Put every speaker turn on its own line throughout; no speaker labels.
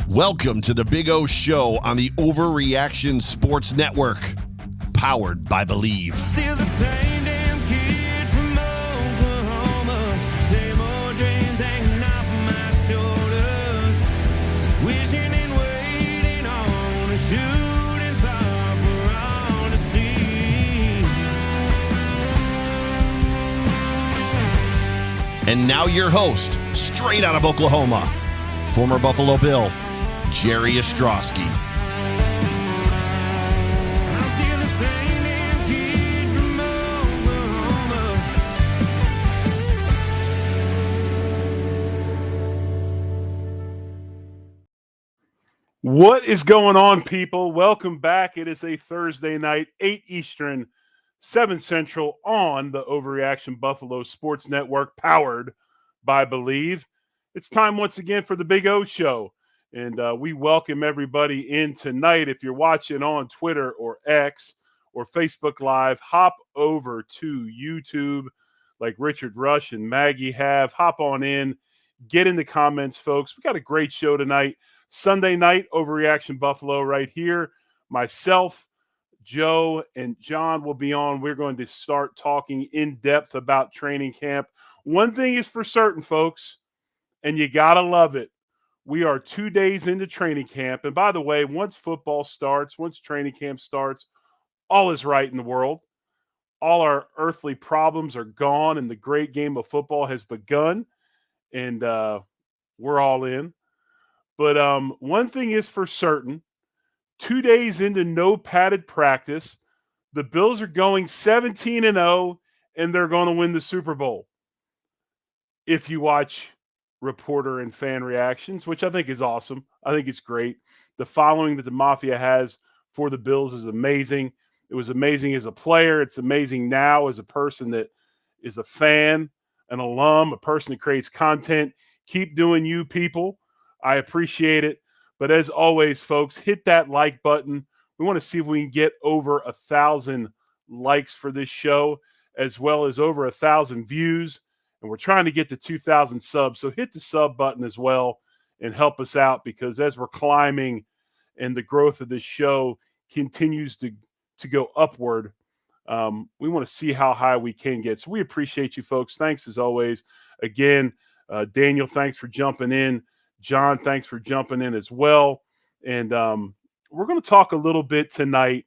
Welcome to the Big O Show on the Overreaction Sports Network, powered by Believe.
Still the same damn kid from Oklahoma, same old dreams hanging off my shoulders, wishing and waiting on a shooting star for all to see.
And now your host, straight out of Oklahoma, former Buffalo Bill, Jerry Ostroski.
I'm still the same damn kid from Oklahoma.
What is going on, people? Welcome back. It is a Thursday night, 8 Eastern, 7 Central on the Overreaction Buffalo Sports Network, powered by Believe. It's time once again for the Big O Show, and we welcome everybody in tonight. If you're watching on Twitter or X or Facebook Live, hop over to YouTube like Richard Rush and Maggie have. Hop on in, get in the comments, folks. We got a great show tonight. Sunday night, Overreaction Buffalo right here. Myself, Joe, and John will be on. We're going to start talking in depth about training camp. One thing is for certain, folks, and you got to love it. We are 2 days into training camp. And by the way, once football starts, once training camp starts, all is right in the world. All our earthly problems are gone, and the great game of football has begun. And we're all in. But one thing is for certain, 2 days into no padded practice, the Bills are going 17-0, and they're going to win the Super Bowl. If you watch reporter and fan reactions, which I think is awesome. I think it's great. The following that the Mafia has for the Bills is amazing. It was amazing as a player. It's amazing now as a person that is a fan, an alum, a person that creates content. Keep doing you, people. I appreciate it. But as always, folks, hit that like button. We want to see if we can get over 1,000 likes for this show, as well as over 1,000 views. And we're trying to get to 2,000 subs. So hit the sub button as well and help us out, because as we're climbing and the growth of this show continues to go upward, we want to see how high we can get. So we appreciate you, folks. Thanks as always. Again, Daniel, thanks for jumping in. John, thanks for jumping in as well. And we're going to talk a little bit tonight,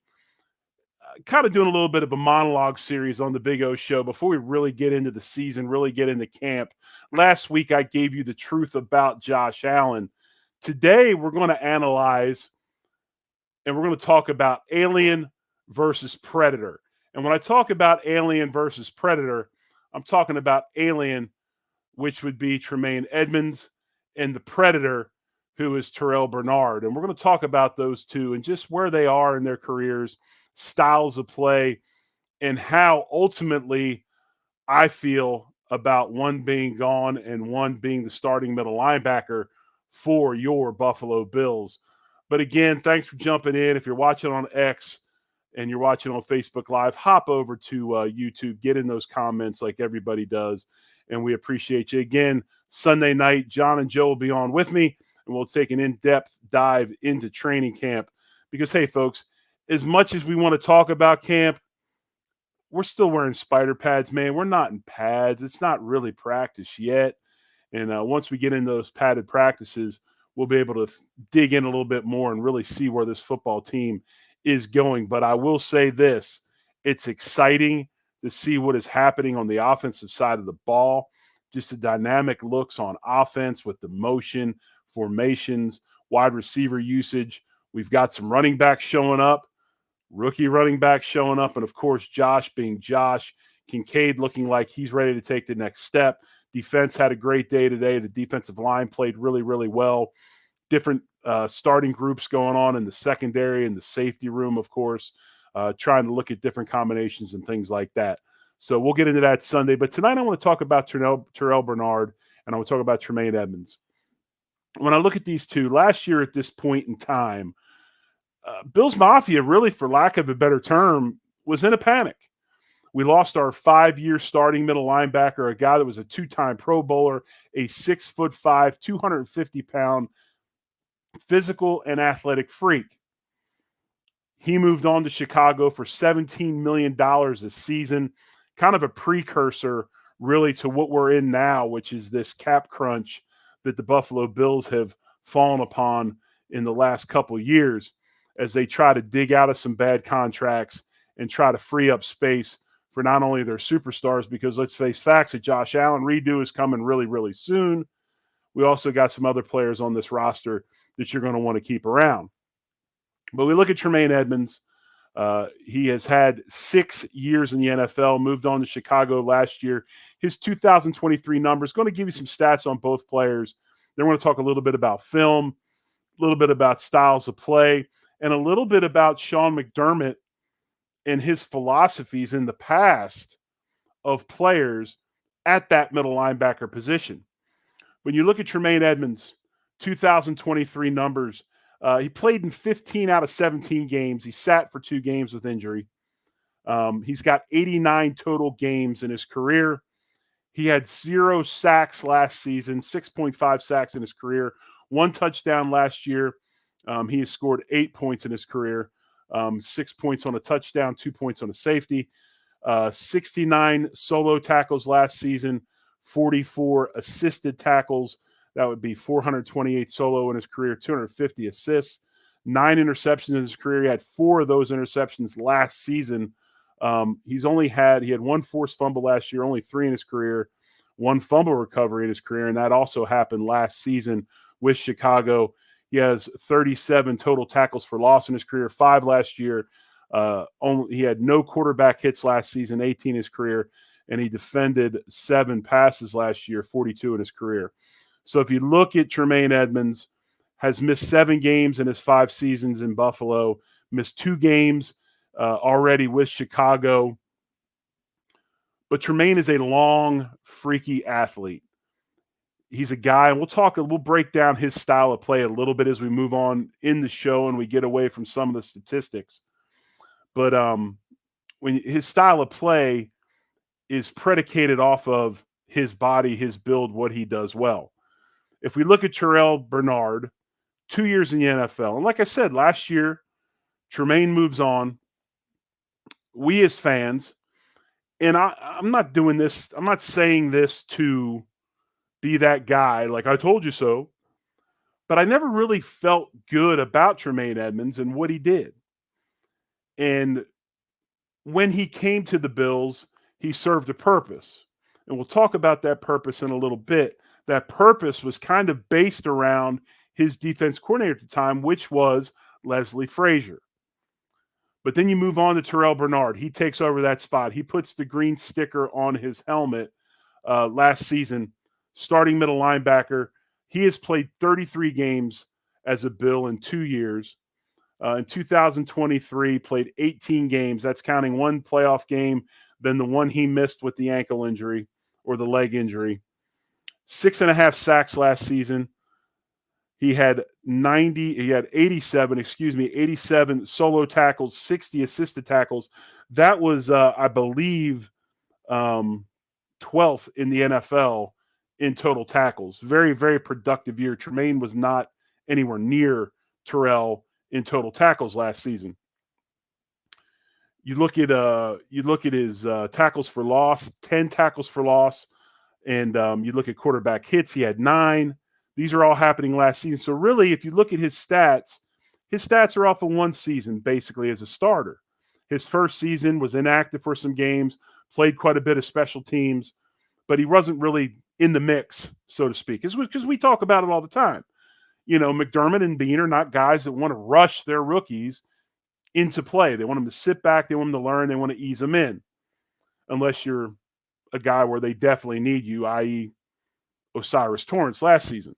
kind of doing a little bit of a monologue series on the Big O Show before we really get into the season, really get into camp. Last week, I gave you the truth about Josh Allen. Today, we're going to analyze and we're going to talk about Alien versus Predator. And when I talk about Alien versus Predator, I'm talking about Alien, which would be Tremaine Edmunds, and the Predator, who is Terrell Bernard. And we're going to talk about those two and just where they are in their careers, styles of play, and how ultimately I feel about one being gone and one being the starting middle linebacker for your Buffalo Bills. But again, thanks for jumping in. If you're watching on X and you're watching on Facebook Live, hop over to YouTube, get in those comments like everybody does, and we appreciate you. Again, Sunday night, John and Joe will be on with me, and we'll take an in-depth dive into training camp. Because, hey, folks, as much as we want to talk about camp, we're still wearing spider pads, man. We're not in pads. It's not really practice yet. And once we get into those padded practices, we'll be able to dig in a little bit more and really see where this football team is going. But I will say this, it's exciting to see what is happening on the offensive side of the ball. Just the dynamic looks on offense with the motion, formations, wide receiver usage. We've got some running backs showing up, rookie running backs showing up, and, of course, Josh being Josh. Kincaid looking like he's ready to take the next step. Defense had a great day today. The defensive line played really, really well. Different starting groups going on in the secondary and the safety room, of course, trying to look at different combinations and things like that. So we'll get into that Sunday. But tonight I want to talk about Terrell Bernard, and I want to talk about Tremaine Edmunds. When I look at these two, last year at this point in time, Bills Mafia, really, for lack of a better term, was in a panic. We lost our 5-year starting middle linebacker, a guy that was a 2-time Pro Bowler, a 6'5", 250-pound physical and athletic freak. He moved on to Chicago for $17 million a season, kind of a precursor really to what we're in now, which is this cap crunch that the Buffalo Bills have fallen upon in the last couple of years as they try to dig out of some bad contracts and try to free up space for not only their superstars, because let's face facts, that Josh Allen redo is coming really, really soon. We also got some other players on this roster that you're going to want to keep around. But we look at Tremaine Edmunds. He has had 6 years in the NFL, moved on to Chicago last year. His 2023 numbers, going to give you some stats on both players. Then we're going to talk a little bit about film, a little bit about styles of play, and a little bit about Sean McDermott and his philosophies in the past of players at that middle linebacker position. When you look at Tremaine Edmunds, 2023 numbers, he played in 15 out of 17 games. He sat for 2 games with injury. He's got 89 total games in his career. He had 0 sacks last season, 6.5 sacks in his career, 1 touchdown last year. He has scored 8 points in his career, 6 points on a touchdown, 2 points on a safety, 69 solo tackles last season, 44 assisted tackles. That would be 428 solo in his career, 250 assists, 9 interceptions in his career. He had 4 of those interceptions last season. He had 1 forced fumble last year, only 3 in his career, 1 fumble recovery in his career, and that also happened last season with Chicago. He has 37 total tackles for loss in his career, 5 last year. He had no quarterback hits last season, 18 in his career, and he defended 7 passes last year, 42 in his career. So if you look at Tremaine Edmunds, has missed 7 games in his 5 seasons in Buffalo, missed 2 games already with Chicago. But Tremaine is a long, freaky athlete. He's a guy, and we'll break down his style of play a little bit as we move on in the show and we get away from some of the statistics. But when his style of play is predicated off of his body, his build, what he does well. If we look at Terrell Bernard, 2 years in the NFL, and like I said, last year, Tremaine moves on. We as fans, and I'm not doing this, I'm not saying this to be that guy, like I told you so, but I never really felt good about Tremaine Edmunds and what he did. And when he came to the Bills, he served a purpose. And we'll talk about that purpose in a little bit. That purpose was kind of based around his defense coordinator at the time, which was Leslie Frazier. But then you move on to Terrell Bernard. He takes over that spot. He puts the green sticker on his helmet last season, starting middle linebacker. He has played 33 games as a Bill in 2 years. In 2023, played 18 games. That's counting 1 playoff game, then the one he missed with the ankle injury or the leg injury. 6.5 sacks last season. He had 87 solo tackles, 60 assisted tackles. That was, I believe, 12th in the NFL in total tackles. Very, very productive year. Tremaine was not anywhere near Terrell in total tackles last season. You look at his tackles for loss, 10 tackles for loss. And you look at quarterback hits, he had 9. These are all happening last season. So really, if you look at his stats are off of 1 season, basically, as a starter. His first season was inactive for some games, played quite a bit of special teams, but he wasn't really in the mix, so to speak. Because we talk about it all the time. You know, McDermott and Bean are not guys that want to rush their rookies into play. They want them to sit back. They want them to learn. They want to ease them in. Unless you're a guy where they definitely need you, i.e. Osiris Torrance last season.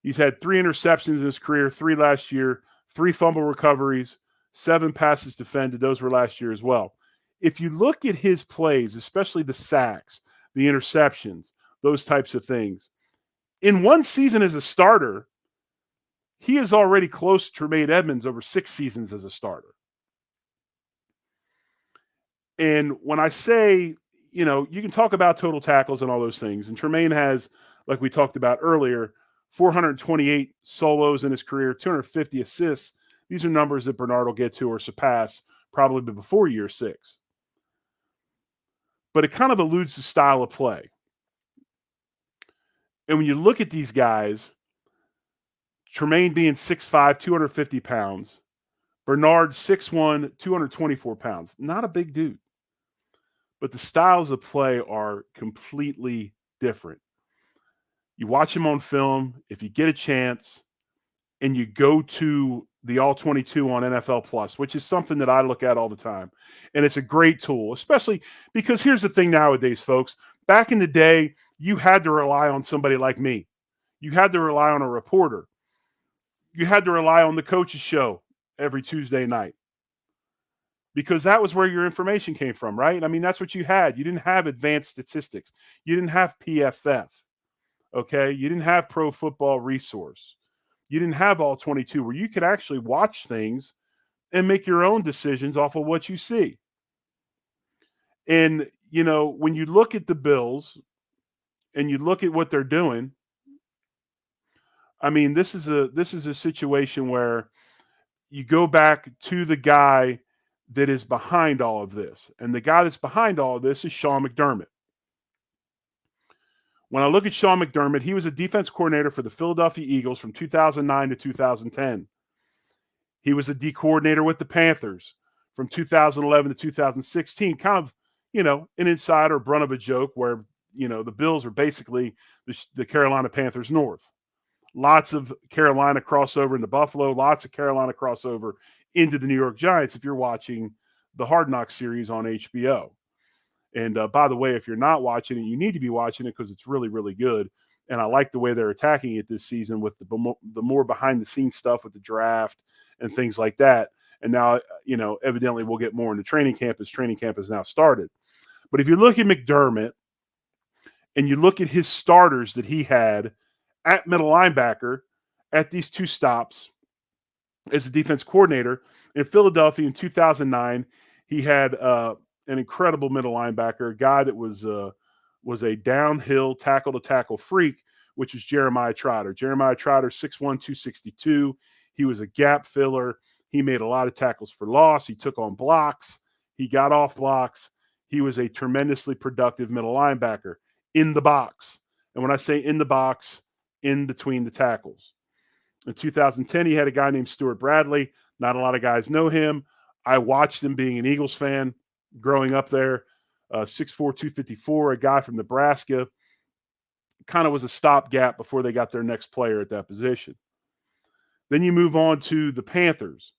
He's had 3 interceptions in his career, 3 last year, 3 fumble recoveries, 7 passes defended. Those were last year as well. If you look at his plays, especially the sacks, the interceptions, those types of things, in 1 season as a starter, he is already close to Tremaine Edmunds over 6 seasons as a starter. And when I say, you know, you can talk about total tackles and all those things, and Tremaine has, like we talked about earlier, 428 solos in his career, 250 assists. These are numbers that Bernard will get to or surpass probably before year 6. But it kind of alludes to style of play. And when you look at these guys, Tremaine being 6'5", 250 pounds, Bernard 6'1", 224 pounds. Not a big dude. But the styles of play are completely different. You watch him on film, if you get a chance, and you go to the All-22 on NFL Plus, which is something that I look at all the time. And it's a great tool, especially because here's the thing nowadays, folks. Back in the day, you had to rely on somebody like me. You had to rely on a reporter. You had to rely on the coach's show every Tuesday night because that was where your information came from, right? I mean, that's what you had. You didn't have advanced statistics. You didn't have PFF, okay? You didn't have Pro Football Resource. You didn't have All-22 where you could actually watch things and make your own decisions off of what you see. And, you know, when you look at the Bills and you look at what they're doing, I mean, this is a situation where you go back to the guy that is behind all of this. And the guy that's behind all of this is Sean McDermott. When I look at Sean McDermott, he was a defense coordinator for the Philadelphia Eagles from 2009 to 2010. He was a D coordinator with the Panthers from 2011 to 2016. Kind of, you know, an insider brunt of a joke where, you know, the Bills are basically the Carolina Panthers North. Lots of Carolina crossover into Buffalo, lots of Carolina crossover into the New York Giants if you're watching the Hard Knocks series on HBO. And by the way, if you're not watching it, you need to be watching it because it's really, really good. And I like the way they're attacking it this season with the more behind-the-scenes stuff with the draft and things like that. And now, you know, evidently we'll get more into training camp as training camp has now started. But if you look at McDermott and you look at his starters that he had at middle linebacker at these two stops as a defense coordinator in Philadelphia in 2009, he had an incredible middle linebacker, a guy that was a downhill tackle-to-tackle freak, which is Jeremiah Trotter. Jeremiah Trotter, 6'1", 262. He was a gap filler. He made a lot of tackles for loss. He took on blocks. He got off blocks. He was a tremendously productive middle linebacker in the box. And when I say in the box, in between the tackles. In 2010, he had a guy named Stuart Bradley. Not a lot of guys know him. I watched him being an Eagles fan growing up there. 6'4", 254, a guy from Nebraska. Kind of was a stopgap before they got their next player at that position. Then you move on to the Panthers.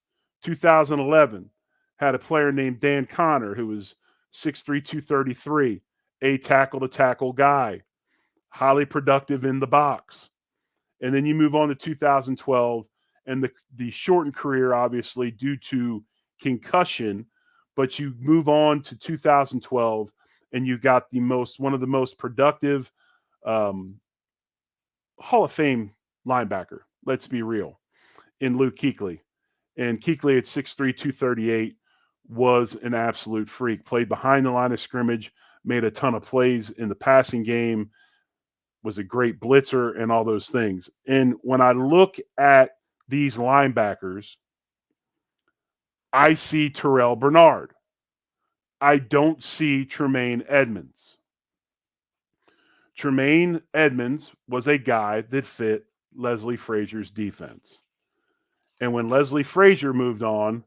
2011, had a player named Dan Connor who was 6'3", 233, a tackle-to-tackle guy, highly productive in the box. And then you move on to 2012 and the shortened career, obviously, due to concussion. But you move on to 2012 and you got one of the most productive Hall of Fame linebacker, let's be real, in Luke Kuechly. And Kuechly at 6'3", 238 was an absolute freak. Played behind the line of scrimmage, made a ton of plays in the passing game, was a great blitzer and all those things. And when I look at these linebackers, I see Terrell Bernard. I don't see Tremaine Edmunds. Tremaine Edmunds was a guy that fit Leslie Frazier's defense. And when Leslie Frazier moved on,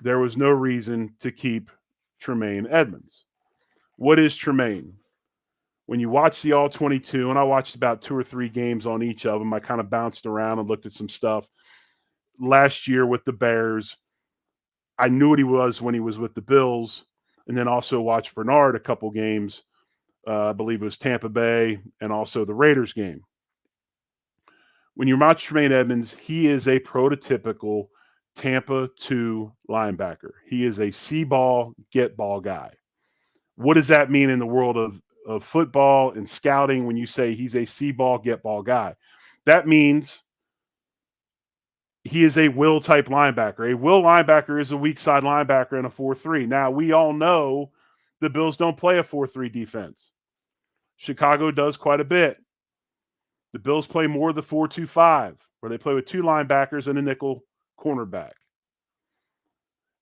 there was no reason to keep Tremaine Edmunds. What is Tremaine? When you watch the All-22, and I watched about 2 or 3 games on each of them, I kind of bounced around and looked at some stuff. Last year with the Bears, I knew what he was when he was with the Bills, and then also watched Bernard a couple games. I believe it was Tampa Bay and also the Raiders game. When you watch Tremaine Edmunds, he is a prototypical Tampa 2 linebacker. He is a see ball, get ball guy. What does that mean in the world of football and scouting when you say he's a see ball, get ball guy? That means he is a will type linebacker. A will linebacker is a weak side linebacker in a 4-3. Now, we all know the Bills don't play a 4-3 defense. Chicago does quite a bit. The Bills play more of the 4-2-5, where they play with two linebackers and a nickel cornerback.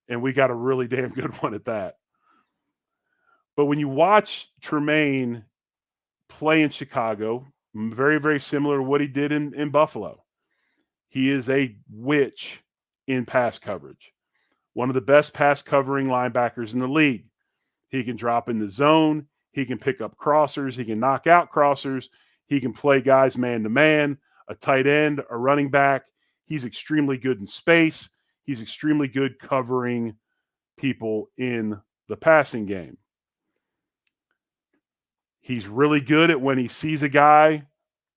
And we got a really damn good one at that. But when you watch Tremaine play in Chicago, very, very similar to what he did in Buffalo, he is a witch in pass coverage. One of the best pass covering linebackers in the league. He can drop in the zone. He can pick up crossers. He can knock out crossers. He can play guys man-to-man, a tight end, a running back. He's extremely good in space. He's extremely good covering people in the passing game. He's really good at when he sees a guy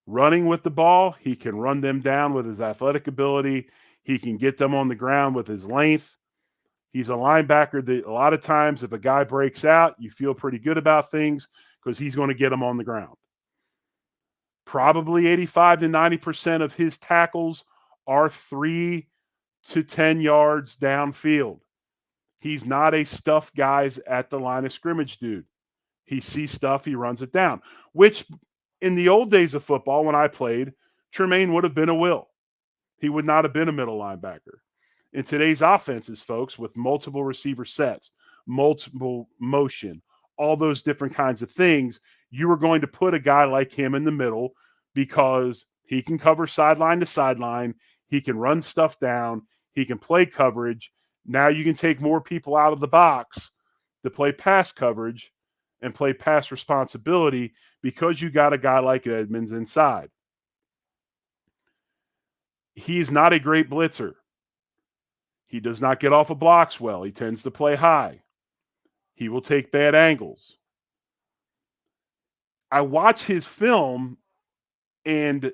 running with the ball, he can run them down with his athletic ability. He can get them on the ground with his length. He's a linebacker that a lot of times if a guy breaks out, you feel pretty good about things because he's going to get them on the ground. Probably 85 to 90% of his tackles are 3 to 10 yards downfield. He's not a stuff guys at the line of scrimmage dude. He sees stuff, he runs it down, which in the old days of football when I played, Tremaine would have been a will. He would not have been a middle linebacker. In today's offenses, folks, with multiple receiver sets, multiple motion, all those different kinds of things, you are going to put a guy like him in the middle because he can cover sideline to sideline. He can run stuff down. He can play coverage. Now you can take more people out of the box to play pass coverage and play pass responsibility because you got a guy like Edmonds inside. He's not a great blitzer. He does not get off of blocks well. He tends to play high. He will take bad angles. I watch his film and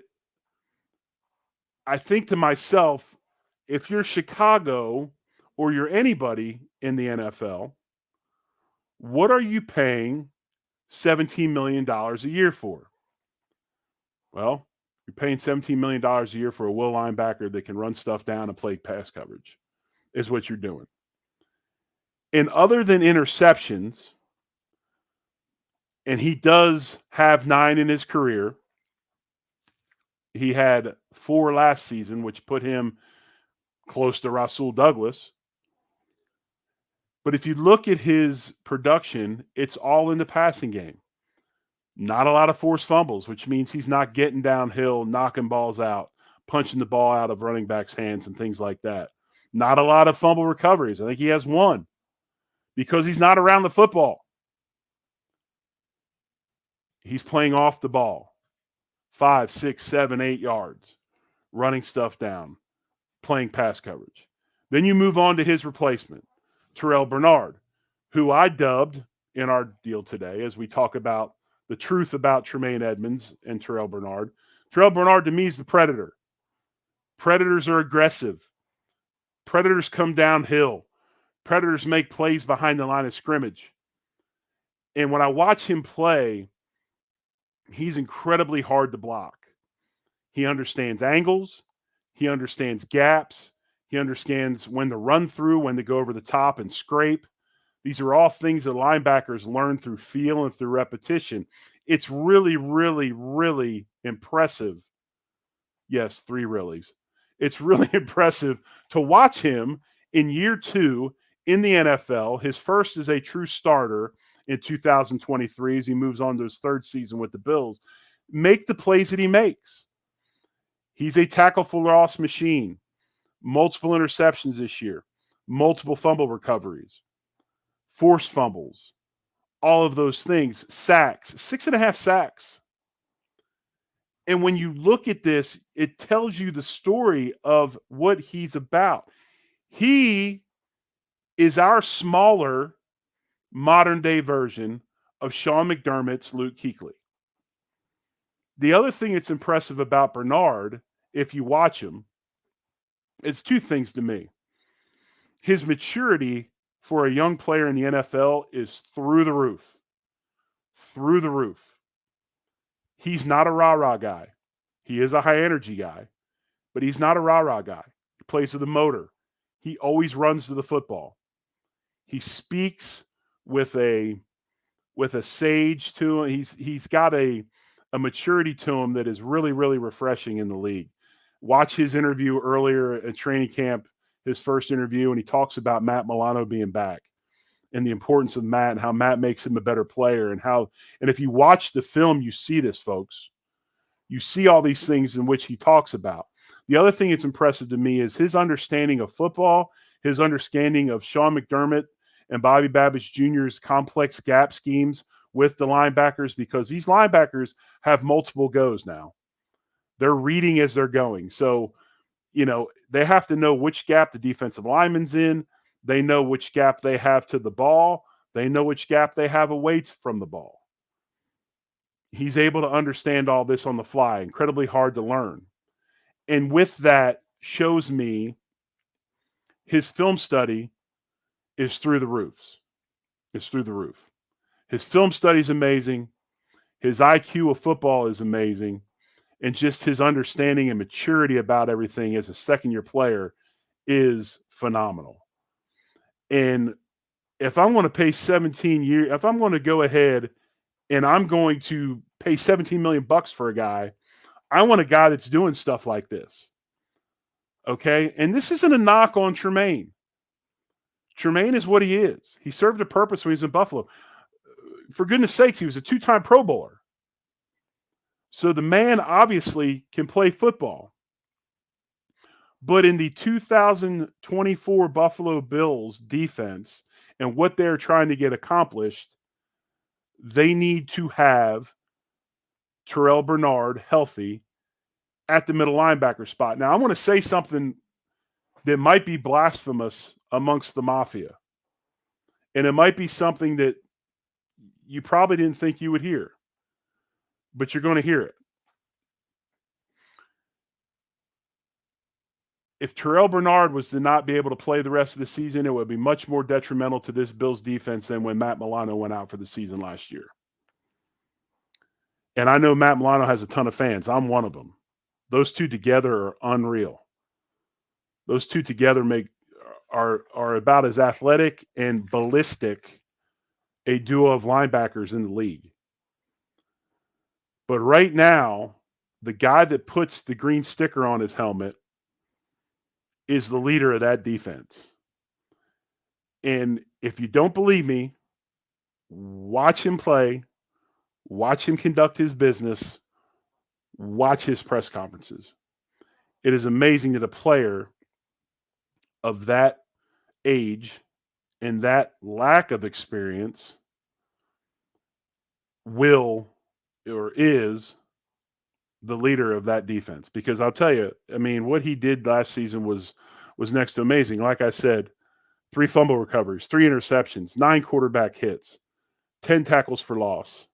I think to myself, if you're Chicago or you're anybody in the NFL, what are you paying $17 million a year for? Well, you're paying $17 million a year for a will linebacker that can run stuff down and play pass coverage is what you're doing. And other than interceptions, and he does have 9 in his career. He had 4 last season, which put him close to Rasul Douglas. But if you look at his production, it's all in the passing game. Not a lot of forced fumbles, which means he's not getting downhill, knocking balls out, punching the ball out of running backs' hands and things like that. Not a lot of fumble recoveries. I think he has 1 because he's not around the football. He's playing off the ball, 5, 6, 7, 8 yards, running stuff down, playing pass coverage. Then you move on to his replacement, Terrell Bernard, who I dubbed in our deal today as we talk about the truth about Tremaine Edmunds and Terrell Bernard. Terrell Bernard, to me, is the predator. Predators are aggressive. Predators come downhill. Predators make plays behind the line of scrimmage. And when I watch him play, he's incredibly hard to block. He understands angles. He understands gaps. He understands when to run through, when to go over the top and scrape. These are all things that linebackers learn through feel and through repetition. It's really, really, really impressive. Yes, 3 reallys. It's really impressive to watch him in year 2 in the NFL. His first as a true starter in 2023 as he moves on to his 3rd season with the Bills. Make the plays that he makes. He's a tackle for loss machine. Multiple interceptions this year. Multiple fumble recoveries. Forced fumbles. All of those things. Sacks. 6.5 sacks. And when you look at this, it tells you the story of what he's about. He is our smaller modern-day version of Sean McDermott's Luke Kuechly. The other thing that's impressive about Bernard, if you watch him, it's 2 things to me. His maturity for a young player in the NFL is through the roof. Through the roof. He's not a rah-rah guy. He is a high-energy guy, but he's not a rah-rah guy. He plays with a motor. He always runs to the football. He speaks with a sage to him. He's got a a maturity to him that is really, really refreshing in the league. Watch his interview earlier at training camp, his first interview, and he talks about Matt Milano being back and the importance of Matt and how Matt makes him a better player and if you watch the film, you see this, folks. You see all these things in which he talks about. The other thing that's impressive to me is his understanding of football, his understanding of Sean McDermott and Bobby Babbage Jr.'s complex gap schemes with the linebackers, because these linebackers have multiple goes now. They're reading as they're going. So, they have to know which gap the defensive lineman's in. They know which gap they have to the ball. They know which gap they have away from the ball. He's able to understand all this on the fly, incredibly hard to learn. And with that, shows me his film study is through the roofs. It's through the roof. His film study is amazing. His IQ of football is amazing. And just his understanding and maturity about everything as a second-year player is phenomenal. And if I'm going to pay if I'm going to go ahead and I'm going to pay $17 million for a guy, I want a guy that's doing stuff like this. Okay? And this isn't a knock on Tremaine. Tremaine is what he is. He served a purpose when he was in Buffalo. For goodness sakes, he was a 2-time Pro Bowler. So the man obviously can play football. But in the 2024 Buffalo Bills defense and what they're trying to get accomplished, they need to have Terrell Bernard healthy at the middle linebacker spot. Now, I want to say something that might be blasphemous amongst the mafia. And it might be something that you probably didn't think you would hear, but you're going to hear it. If Terrell Bernard was to not be able to play the rest of the season, it would be much more detrimental to this Bills defense than when Matt Milano went out for the season last year. And I know Matt Milano has a ton of fans. I'm one of them. Those two together are unreal. Those two together are about as athletic and ballistic a duo of linebackers in the league. But right now, the guy that puts the green sticker on his helmet is the leader of that defense. And if you don't believe me, watch him play, watch him conduct his business, watch his press conferences. It is amazing that a player of that age and that lack of experience is the leader of that defense. Because I'll tell you, what he did last season was next to amazing. Like I said, 3 fumble recoveries, 3 interceptions, 9 quarterback hits, 10 tackles for loss,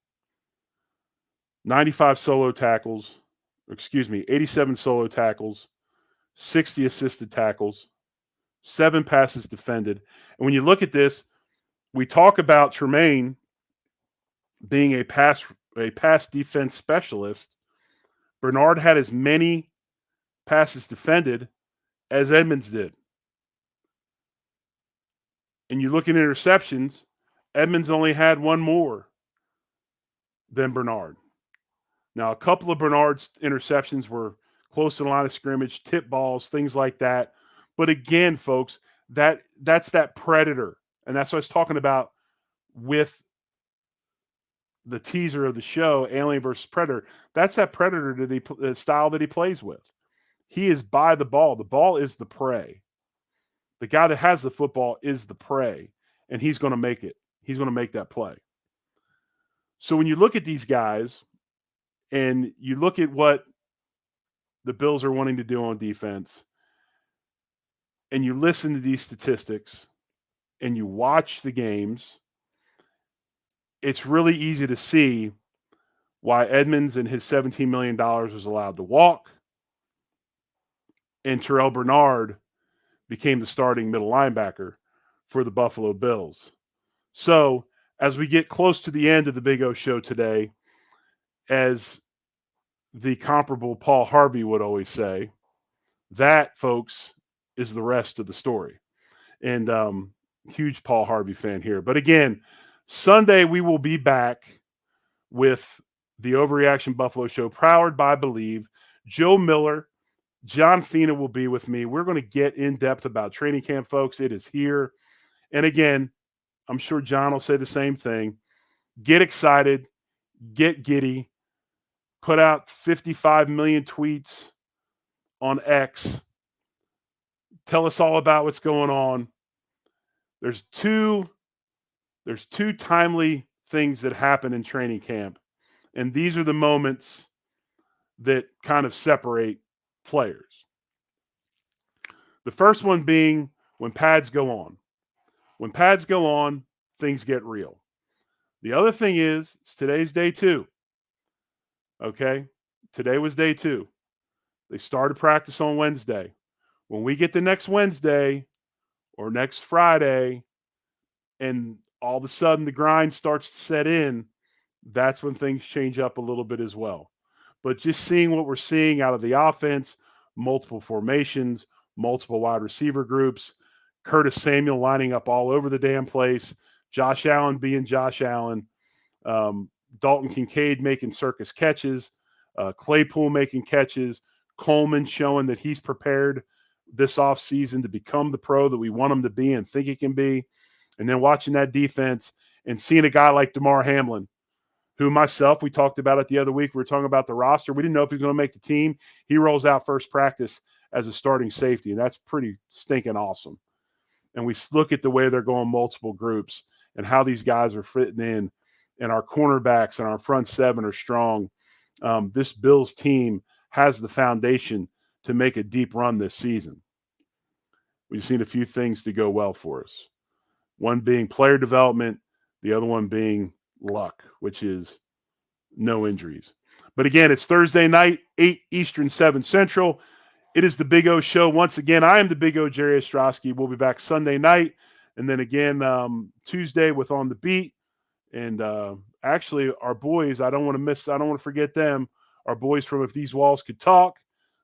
87 solo tackles, 60 assisted tackles, 7 passes defended. And when you look at this, we talk about Tremaine being a pass defense specialist. Bernard had as many passes defended as Edmonds did. And you look at interceptions, Edmonds only had 1 more than Bernard. Now, a couple of Bernard's interceptions were close to the line of scrimmage, tip balls, things like that. But again, folks, that's that predator. And that's what I was talking about with the teaser of the show, Alien versus Predator. That's that predator style that he plays with. He is by the ball. The ball is the prey. The guy that has the football is the prey, and he's going to make it. He's going to make that play. So when you look at these guys and you look at what the Bills are wanting to do on defense, and you listen to these statistics and you watch the games, it's really easy to see why Edmonds and his $17 million was allowed to walk, and Terrell Bernard became the starting middle linebacker for the Buffalo Bills. So as we get close to the end of the Big O Show today, as the comparable Paul Harvey would always say, that, folks, is the rest of the story. And huge Paul Harvey fan here. But again, Sunday we will be back with the Overreaction Buffalo Show, powered by Believe. Joe Miller, John Fina will be with me. We're going to get in depth about training camp, folks. It is here. And again, I'm sure John will say the same thing. Get excited, get giddy, put out 55 million tweets on X. Tell us all about what's going on. There's two timely things that happen in training camp, and these are the moments that kind of separate players. The first one being when pads go on. When pads go on, things get real. The other thing is today's day 2. Okay? Today was day 2. They started practice on Wednesday. When we get to next Wednesday or next Friday and all of a sudden the grind starts to set in, that's when things change up a little bit as well. But just seeing what we're seeing out of the offense, multiple formations, multiple wide receiver groups, Curtis Samuel lining up all over the damn place, Josh Allen being Josh Allen, Dalton Kincaid making circus catches, Claypool making catches, Coleman showing that he's prepared this offseason to become the pro that we want him to be and think he can be. And then watching that defense and seeing a guy like DeMar Hamlin, who myself, we talked about it the other week. We were talking about the roster. We didn't know if he was going to make the team. He rolls out first practice as a starting safety, and that's pretty stinking awesome. And we look at the way they're going multiple groups and how these guys are fitting in, and our cornerbacks and our front seven are strong. This Bills team has the foundation to make a deep run this season. We've seen a few things to go well for us. One being player development, the other one being luck, which is no injuries. But again, it's Thursday night, 8 Eastern, 7 Central. It is the Big O Show. Once again, I am the Big O, Jerry Ostroski. We'll be back Sunday night, and then again Tuesday with On the Beat. And actually, our boys, I don't want to forget them. Our boys from If These Walls Could Talk,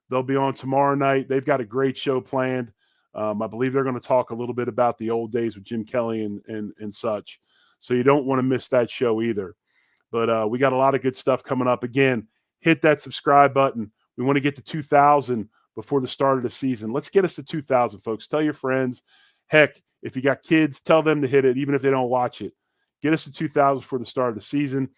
they'll be on tomorrow night. They've got a great show planned. I believe they're going to talk a little bit about the old days with Jim Kelly and such. So you don't want to miss that show either. But we got a lot of good stuff coming up. Again, hit that subscribe button. We want to get to 2,000 before the start of the season. Let's get us to 2,000, folks. Tell your friends. Heck, if you got kids, tell them to hit it, even if they don't watch it. Get us to 2,000 for the start of the season.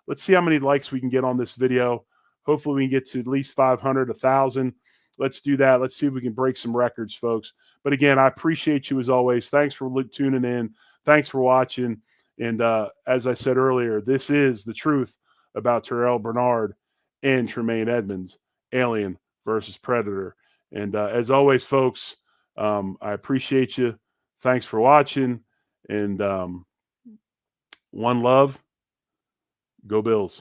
Let's see how many likes we can get on this video. Hopefully we can get to at least 500, 1,000. Let's do that. Let's see if we can break some records, folks. But again, I appreciate you as always. Thanks for tuning in. Thanks for watching. And as I said earlier, this is the truth about Terrell Bernard and Tremaine Edmunds, Alien versus Predator. And as always, folks, I appreciate you. Thanks for watching. And one love. Go Bills.